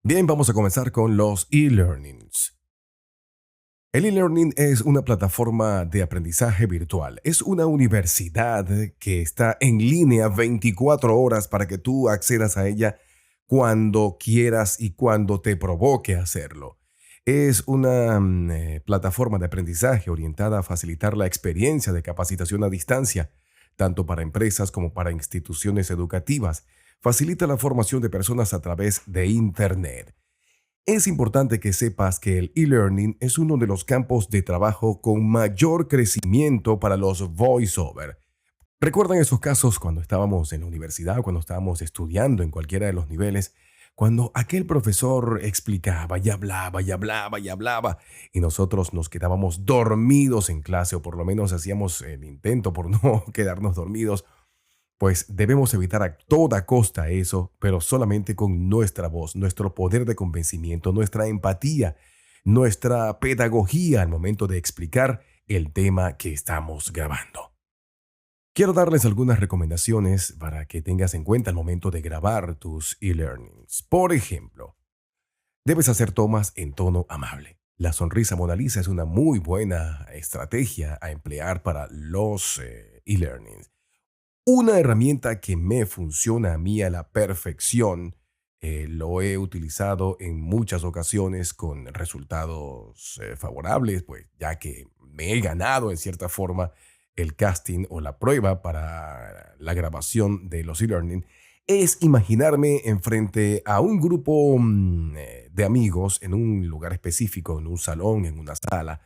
Bien, vamos a comenzar con los e-learnings. El e-learning es una plataforma de aprendizaje virtual. Es una universidad que está en línea 24 horas para que tú accedas a ella cuando quieras y cuando te provoque hacerlo. Es una plataforma de aprendizaje orientada a facilitar la experiencia de capacitación a distancia, tanto para empresas como para instituciones educativas. Facilita la formación de personas a través de Internet. Es importante que sepas que el e-learning es uno de los campos de trabajo con mayor crecimiento para los voiceover. ¿Recuerdan esos casos cuando estábamos en la universidad, cuando estábamos estudiando en cualquiera de los niveles, cuando aquel profesor explicaba y hablaba y hablaba y hablaba y nosotros nos quedábamos dormidos en clase o por lo menos hacíamos el intento por no quedarnos dormidos? Pues debemos evitar a toda costa eso, pero solamente con nuestra voz, nuestro poder de convencimiento, nuestra empatía, nuestra pedagogía al momento de explicar el tema que estamos grabando. Quiero darles algunas recomendaciones para que tengas en cuenta al momento de grabar tus e-learnings. Por ejemplo, debes hacer tomas en tono amable. La sonrisa Mona Lisa es una muy buena estrategia a emplear para los e-learnings. Una herramienta que me funciona a mí a la perfección, lo he utilizado en muchas ocasiones con resultados favorables, pues ya que me he ganado en cierta forma el casting o la prueba para la grabación de los e-learning, es imaginarme enfrente a un grupo de amigos en un lugar específico, en un salón, en una sala,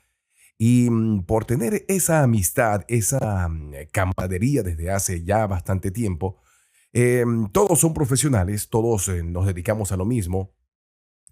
y por tener esa amistad, esa camaradería desde hace ya bastante tiempo, todos son profesionales, todos nos dedicamos a lo mismo,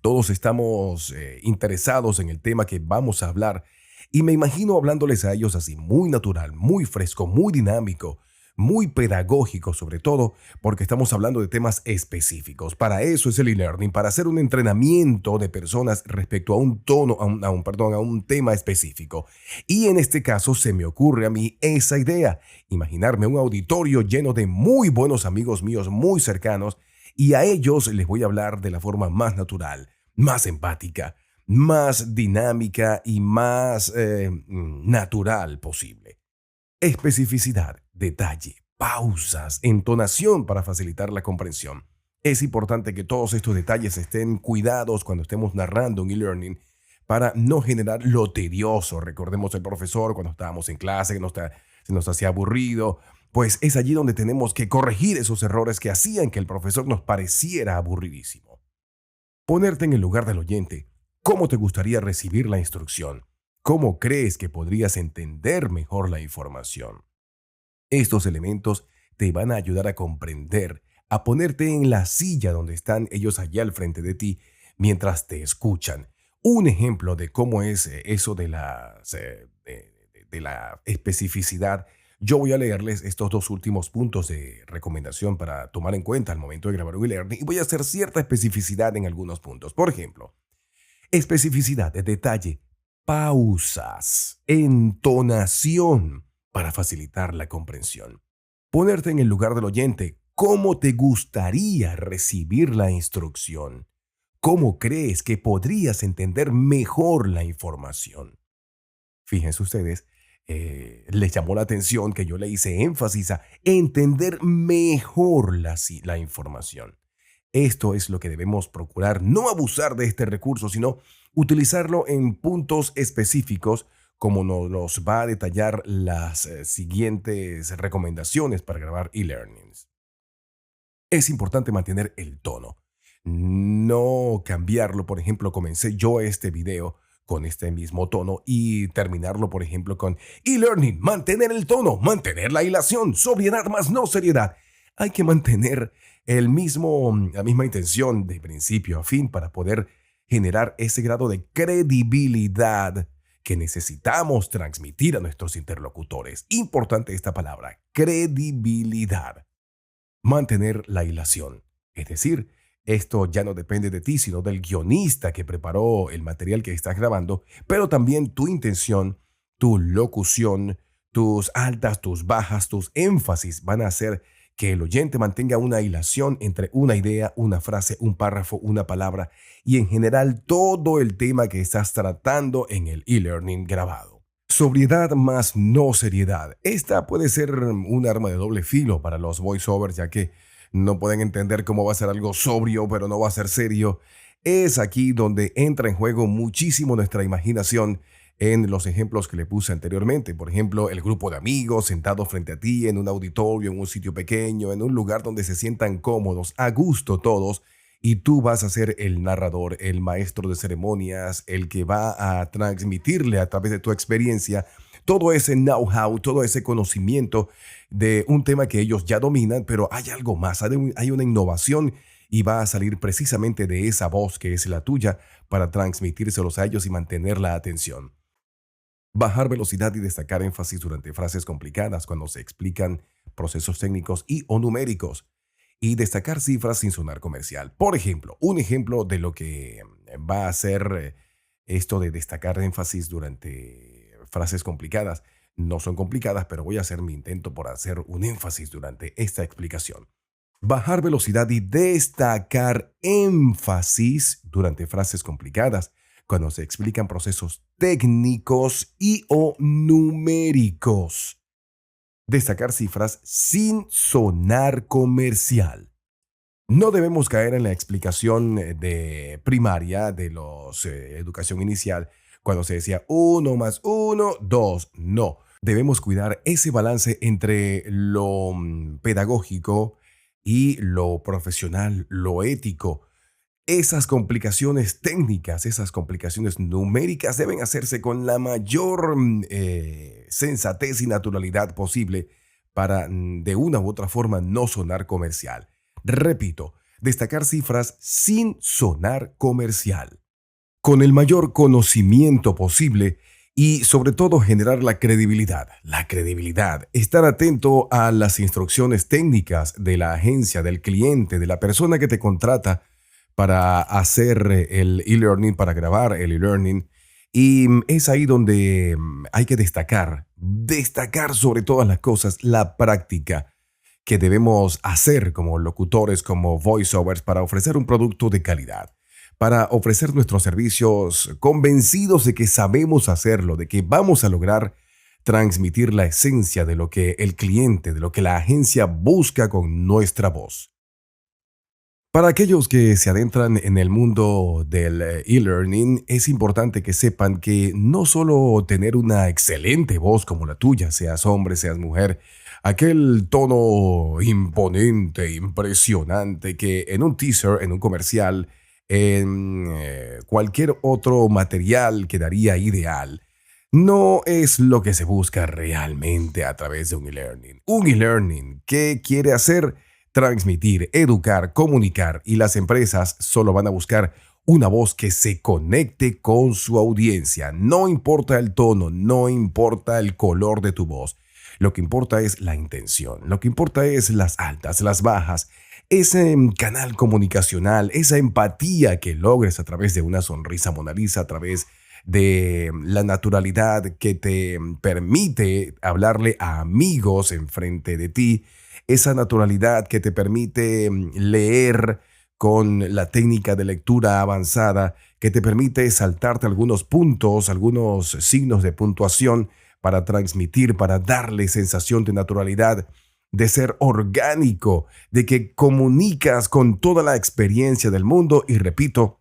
todos estamos interesados en el tema que vamos a hablar y me imagino hablándoles a ellos así, muy natural, muy fresco, muy dinámico, muy pedagógico sobre todo, porque estamos hablando de temas específicos. Para eso es el e-learning, para hacer un entrenamiento de personas respecto a un tono, a un tema específico. Y en este caso se me ocurre a mí esa idea, imaginarme un auditorio lleno de muy buenos amigos míos, muy cercanos, y a ellos les voy a hablar de la forma más natural, más empática, más dinámica y más natural posible. Especificidad, detalle, pausas, entonación para facilitar la comprensión. Es importante que todos estos detalles estén cuidados cuando estemos narrando un e-learning para no generar lo tedioso. Recordemos el profesor cuando estábamos en clase, se nos hacía aburrido. Pues es allí donde tenemos que corregir esos errores que hacían que el profesor nos pareciera aburridísimo. Ponerte en el lugar del oyente. ¿Cómo te gustaría recibir la instrucción? ¿Cómo crees que podrías entender mejor la información? Estos elementos te van a ayudar a comprender, a ponerte en la silla donde están ellos allá al frente de ti mientras te escuchan. Un ejemplo de cómo es eso de la especificidad. Yo voy a leerles estos dos últimos puntos de recomendación para tomar en cuenta al momento de grabar un e-learning y voy a hacer cierta especificidad en algunos puntos. Por ejemplo, especificidad de detalle, pausas, entonación para facilitar la comprensión. Ponerte en el lugar del oyente. ¿Cómo te gustaría recibir la instrucción? ¿Cómo crees que podrías entender mejor la información? Fíjense ustedes, les llamó la atención que yo le hice énfasis a entender mejor la información. Esto es lo que debemos procurar, no abusar de este recurso, sino utilizarlo en puntos específicos, como nos va a detallar las siguientes recomendaciones para grabar e-learnings. Es importante mantener el tono, no cambiarlo. Por ejemplo, comencé yo este video con este mismo tono y terminarlo, por ejemplo, con e-learning, mantener el tono, mantener la hilación, sobriedad más no seriedad. Hay que mantener la misma intención de principio a fin para poder generar ese grado de credibilidad que necesitamos transmitir a nuestros interlocutores. Importante esta palabra, credibilidad. Mantener la hilación. Es decir, esto ya no depende de ti, sino del guionista que preparó el material que estás grabando, pero también tu intención, tu locución, tus altas, tus bajas, tus énfasis van a hacer que el oyente mantenga una hilación entre una idea, una frase, un párrafo, una palabra y en general todo el tema que estás tratando en el e-learning grabado. Sobriedad más no seriedad. Esta puede ser un arma de doble filo para los voiceovers, ya que no pueden entender cómo va a ser algo sobrio, pero no va a ser serio. Es aquí donde entra en juego muchísimo nuestra imaginación en los ejemplos que le puse anteriormente. Por ejemplo, el grupo de amigos sentados frente a ti en un auditorio, en un sitio pequeño, en un lugar donde se sientan cómodos, a gusto todos, y tú vas a ser el narrador, el maestro de ceremonias, el que va a transmitirle a través de tu experiencia todo ese know-how, todo ese conocimiento de un tema que ellos ya dominan, pero hay algo más, hay una innovación y va a salir precisamente de esa voz que es la tuya para transmitírselos a ellos y mantener la atención. Bajar velocidad y destacar énfasis durante frases complicadas cuando se explican procesos técnicos y o numéricos. Y destacar cifras sin sonar comercial. Por ejemplo, un ejemplo de lo que va a ser esto de destacar énfasis durante frases complicadas. No son complicadas, pero voy a hacer mi intento por hacer un énfasis durante esta explicación. Bajar velocidad y destacar énfasis durante frases complicadas cuando se explican procesos técnicos y o numéricos. Destacar cifras sin sonar comercial. No debemos caer en la explicación de primaria de los educación inicial cuando se decía 1 más 1, 2. No, debemos cuidar ese balance entre lo pedagógico y lo profesional, lo ético. Esas complicaciones técnicas, esas complicaciones numéricas deben hacerse con la mayor sensatez y naturalidad posible para de una u otra forma no sonar comercial. Repito, destacar cifras sin sonar comercial. Con el mayor conocimiento posible y sobre todo generar la credibilidad. La credibilidad, estar atento a las instrucciones técnicas de la agencia, del cliente, de la persona que te contrata para hacer el e-learning, para grabar el e-learning. Y es ahí donde hay que destacar sobre todas las cosas la práctica que debemos hacer como locutores, como voiceovers, para ofrecer un producto de calidad, para ofrecer nuestros servicios convencidos de que sabemos hacerlo, de que vamos a lograr transmitir la esencia de lo que el cliente, de lo que la agencia busca con nuestra voz. Para aquellos que se adentran en el mundo del e-learning, es importante que sepan que no solo tener una excelente voz como la tuya, seas hombre, seas mujer, aquel tono imponente, impresionante que en un teaser, en un comercial, en cualquier otro material quedaría ideal, no es lo que se busca realmente a través de un e-learning. Un e-learning, ¿qué quiere hacer? Transmitir, educar, comunicar, y las empresas solo van a buscar una voz que se conecte con su audiencia. No importa el tono, no importa el color de tu voz. Lo que importa es la intención, lo que importa es las altas, las bajas, ese canal comunicacional, esa empatía que logres a través de una sonrisa Mona Lisa, a través de la naturalidad que te permite hablarle a amigos enfrente de ti, esa naturalidad que te permite leer con la técnica de lectura avanzada, que te permite saltarte algunos puntos, algunos signos de puntuación para transmitir, para darle sensación de naturalidad, de ser orgánico, de que comunicas con toda la experiencia del mundo y repito,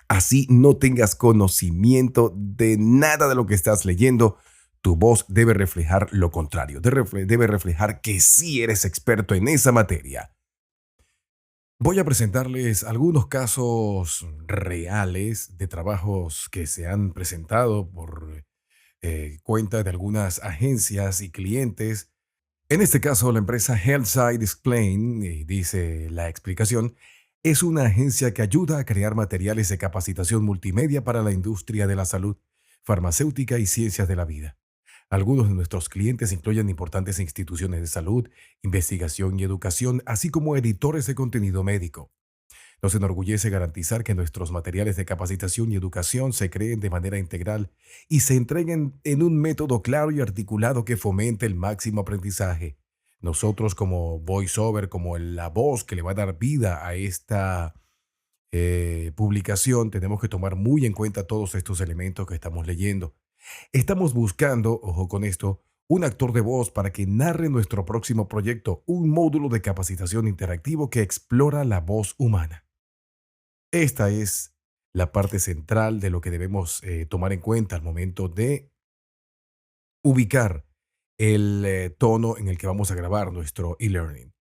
así no tengas conocimiento de nada de lo que estás leyendo. Tu voz debe reflejar lo contrario, debe reflejar que sí eres experto en esa materia. Voy a presentarles algunos casos reales de trabajos que se han presentado por cuenta de algunas agencias y clientes. En este caso, la empresa Healthside Explain, dice la explicación, es una agencia que ayuda a crear materiales de capacitación multimedia para la industria de la salud, farmacéutica y ciencias de la vida. Algunos de nuestros clientes incluyen importantes instituciones de salud, investigación y educación, así como editores de contenido médico. Nos enorgullece garantizar que nuestros materiales de capacitación y educación se creen de manera integral y se entreguen en un método claro y articulado que fomente el máximo aprendizaje. Nosotros como voiceover, como la voz que le va a dar vida a esta publicación, tenemos que tomar muy en cuenta todos estos elementos que estamos leyendo. Estamos buscando, ojo con esto, un actor de voz para que narre nuestro próximo proyecto, un módulo de capacitación interactivo que explora la voz humana. Esta es la parte central de lo que debemos tomar en cuenta al momento de ubicar el tono en el que vamos a grabar nuestro e-learning.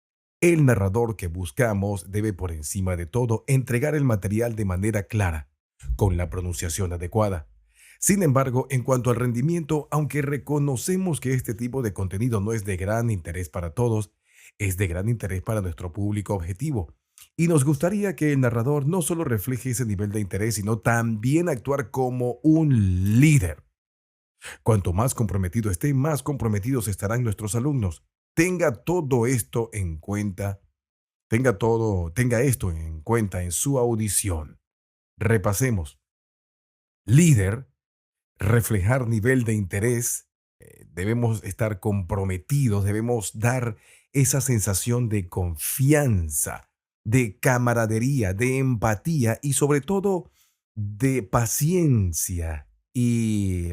El narrador que buscamos debe, por encima de todo, entregar el material de manera clara, con la pronunciación adecuada. Sin embargo, en cuanto al rendimiento, aunque reconocemos que este tipo de contenido no es de gran interés para todos, es de gran interés para nuestro público objetivo. Y nos gustaría que el narrador no solo refleje ese nivel de interés, sino también actuar como un líder. Cuanto más comprometido esté, más comprometidos estarán nuestros alumnos. Tenga todo esto en cuenta, tenga esto en cuenta en su audición. Repasemos. Líder, reflejar nivel de interés, debemos estar comprometidos, debemos dar esa sensación de confianza, de camaradería, de empatía y sobre todo de paciencia y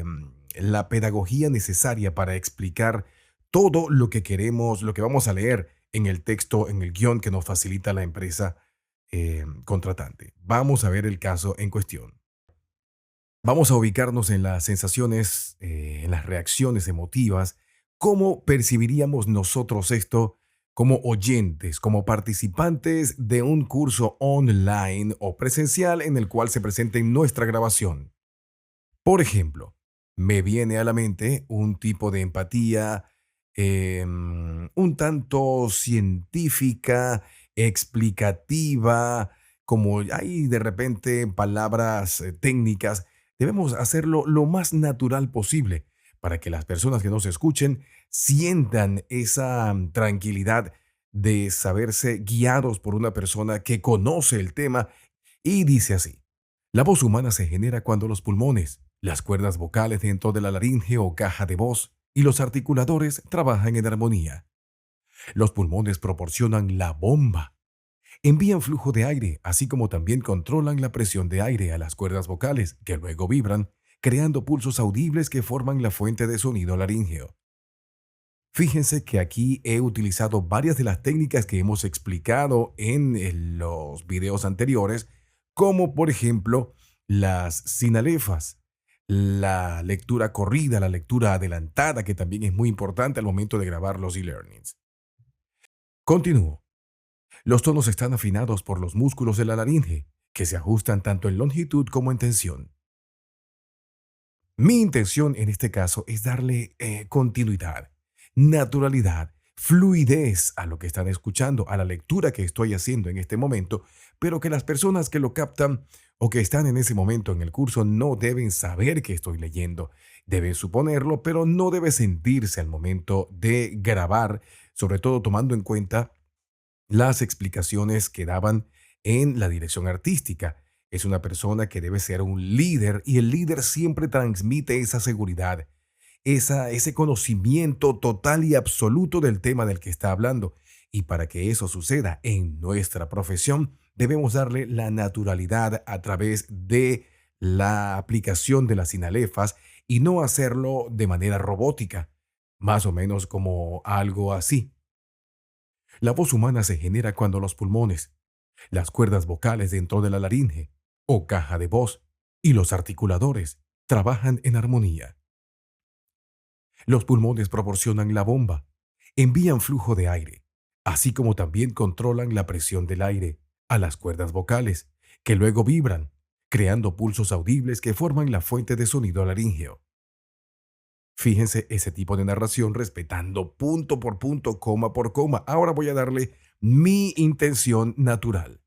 la pedagogía necesaria para explicar todo lo que queremos, lo que vamos a leer en el texto, en el guión que nos facilita la empresa contratante. Vamos a ver el caso en cuestión. Vamos a ubicarnos en las sensaciones, en las reacciones emotivas. ¿Cómo percibiríamos nosotros esto como oyentes, como participantes de un curso online o presencial en el cual se presente nuestra grabación? Por ejemplo, me viene a la mente un tipo de empatía un tanto científica, explicativa, como hay de repente palabras técnicas. Debemos hacerlo lo más natural posible para que las personas que nos escuchen sientan esa tranquilidad de saberse guiados por una persona que conoce el tema y dice así. La voz humana se genera cuando los pulmones, las cuerdas vocales dentro de la laringe o caja de voz y los articuladores trabajan en armonía. Los pulmones proporcionan la bomba, envían flujo de aire, así como también controlan la presión de aire a las cuerdas vocales, que luego vibran, creando pulsos audibles que forman la fuente de sonido laríngeo. Fíjense que aquí he utilizado varias de las técnicas que hemos explicado en los videos anteriores, como por ejemplo las sinalefas, la lectura corrida, la lectura adelantada, que también es muy importante al momento de grabar los e-learnings. Continúo. Los tonos están afinados por los músculos de la laringe, que se ajustan tanto en longitud como en tensión. Mi intención en este caso es darle continuidad, naturalidad, fluidez a lo que están escuchando, a la lectura que estoy haciendo en este momento, pero que las personas que lo captan o que están en ese momento en el curso no deben saber que estoy leyendo. Deben suponerlo, pero no debe sentirse al momento de grabar, sobre todo tomando en cuenta las explicaciones que daban en la dirección artística. Es una persona que debe ser un líder y el líder siempre transmite esa seguridad, ese conocimiento total y absoluto del tema del que está hablando. Y para que eso suceda en nuestra profesión, debemos darle la naturalidad a través de la aplicación de las sinalefas y no hacerlo de manera robótica, más o menos como algo así. La voz humana se genera cuando los pulmones, las cuerdas vocales dentro de la laringe o caja de voz y los articuladores trabajan en armonía. Los pulmones proporcionan la bomba, envían flujo de aire, así como también controlan la presión del aire a las cuerdas vocales, que luego vibran, creando pulsos audibles que forman la fuente de sonido laríngeo. Fíjense ese tipo de narración respetando punto por punto, coma por coma. Ahora voy a darle mi intención natural.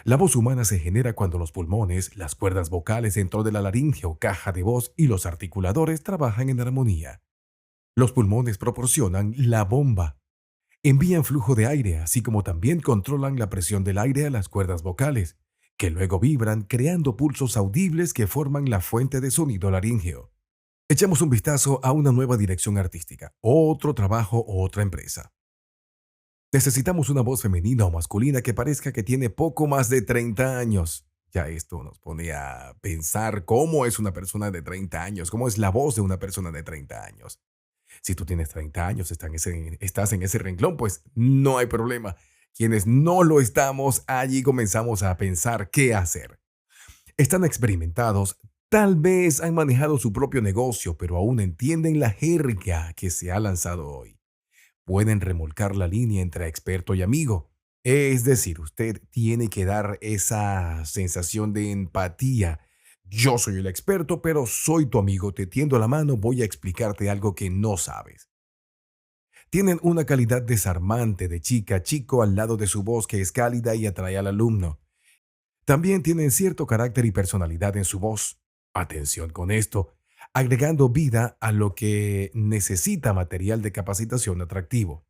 La voz humana se genera cuando los pulmones, las cuerdas vocales dentro de la laringe o caja de voz y los articuladores trabajan en armonía. Los pulmones proporcionan la bomba, envían flujo de aire, así como también controlan la presión del aire a las cuerdas vocales, que luego vibran creando pulsos audibles que forman la fuente de sonido laríngeo. Echamos un vistazo a una nueva dirección artística, otro trabajo o otra empresa. Necesitamos una voz femenina o masculina que parezca que tiene poco más de 30 años. Ya esto nos pone a pensar cómo es una persona de 30 años, cómo es la voz de una persona de 30 años. Si tú tienes 30 años, estás en ese renglón, pues no hay problema. Quienes no lo estamos, allí comenzamos a pensar qué hacer. Están experimentados, tal vez han manejado su propio negocio, pero aún entienden la jerga que se ha lanzado hoy. Pueden remolcar la línea entre experto y amigo. Es decir, usted tiene que dar esa sensación de empatía. Yo soy el experto, pero soy tu amigo. Te tiendo la mano, voy a explicarte algo que no sabes. Tienen una calidad desarmante de chica a chico al lado de su voz que es cálida y atrae al alumno. También tienen cierto carácter y personalidad en su voz. Atención con esto, agregando vida a lo que necesita material de capacitación atractivo.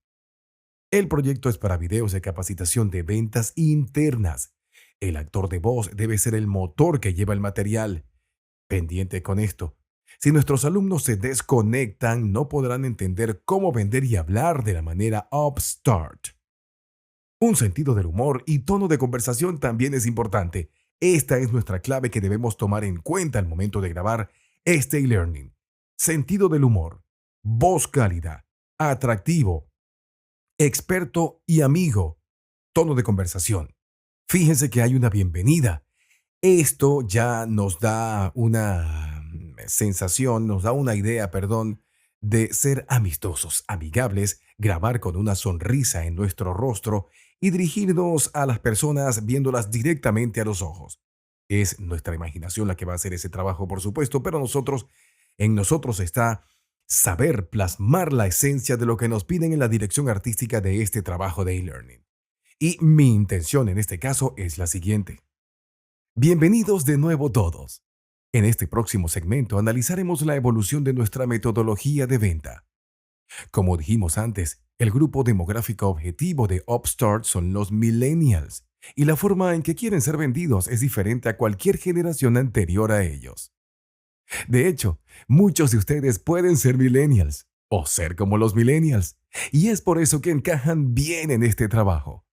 El proyecto es para videos de capacitación de ventas internas. El actor de voz debe ser el motor que lleva el material. Pendiente con esto. Si nuestros alumnos se desconectan, no podrán entender cómo vender y hablar de la manera upstart. Un sentido del humor y tono de conversación también es importante. Esta es nuestra clave que debemos tomar en cuenta al momento de grabar este e-learning. Sentido del humor, voz cálida, atractivo, experto y amigo, tono de conversación. Fíjense que hay una bienvenida. Esto ya nos da una sensación, nos da una idea, perdón, de ser amistosos, amigables, grabar con una sonrisa en nuestro rostro y dirigirnos a las personas viéndolas directamente a los ojos. Es nuestra imaginación la que va a hacer ese trabajo, por supuesto, pero en nosotros está saber plasmar la esencia de lo que nos piden en la dirección artística de este trabajo de e-learning. Y mi intención en este caso es la siguiente. Bienvenidos de nuevo todos. En este próximo segmento analizaremos la evolución de nuestra metodología de venta. Como dijimos antes, el grupo demográfico objetivo de Upstart son los millennials, y la forma en que quieren ser vendidos es diferente a cualquier generación anterior a ellos. De hecho, muchos de ustedes pueden ser millennials o ser como los millennials, y es por eso que encajan bien en este trabajo.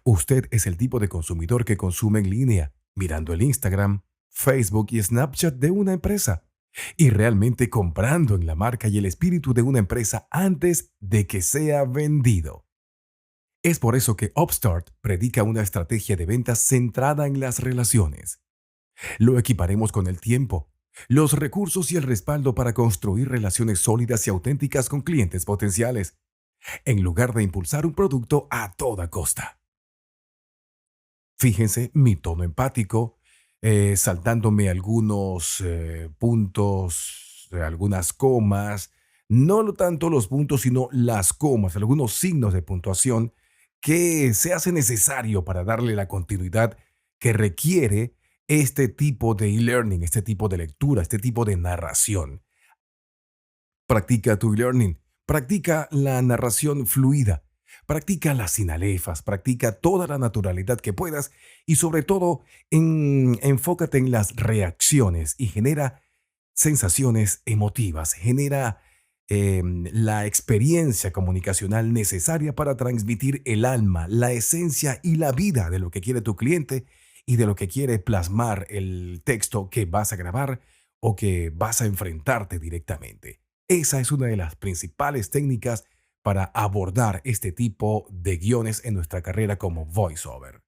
Usted es el tipo de consumidor que consume en línea, mirando el Instagram, Facebook y Snapchat de una empresa, y realmente comprando en la marca y el espíritu de una empresa antes de que sea vendido. Es por eso que Upstart predica una estrategia de ventas centrada en las relaciones. Lo equiparemos con el tiempo, los recursos y el respaldo para construir relaciones sólidas y auténticas con clientes potenciales, en lugar de impulsar un producto a toda costa. Fíjense mi tono empático, saltándome algunos puntos, algunas comas, no tanto los puntos, sino las comas, algunos signos de puntuación que se hace necesario para darle la continuidad que requiere este tipo de e-learning, este tipo de lectura, este tipo de narración. Practica tu e-learning, practica la narración fluida, practica las sinalefas, practica toda la naturalidad que puedas y sobre todo enfócate en las reacciones y genera sensaciones emotivas, genera la experiencia comunicacional necesaria para transmitir el alma, la esencia y la vida de lo que quiere tu cliente y de lo que quiere plasmar el texto que vas a grabar o que vas a enfrentarte directamente. Esa es una de las principales técnicas para abordar este tipo de guiones en nuestra carrera como voiceover.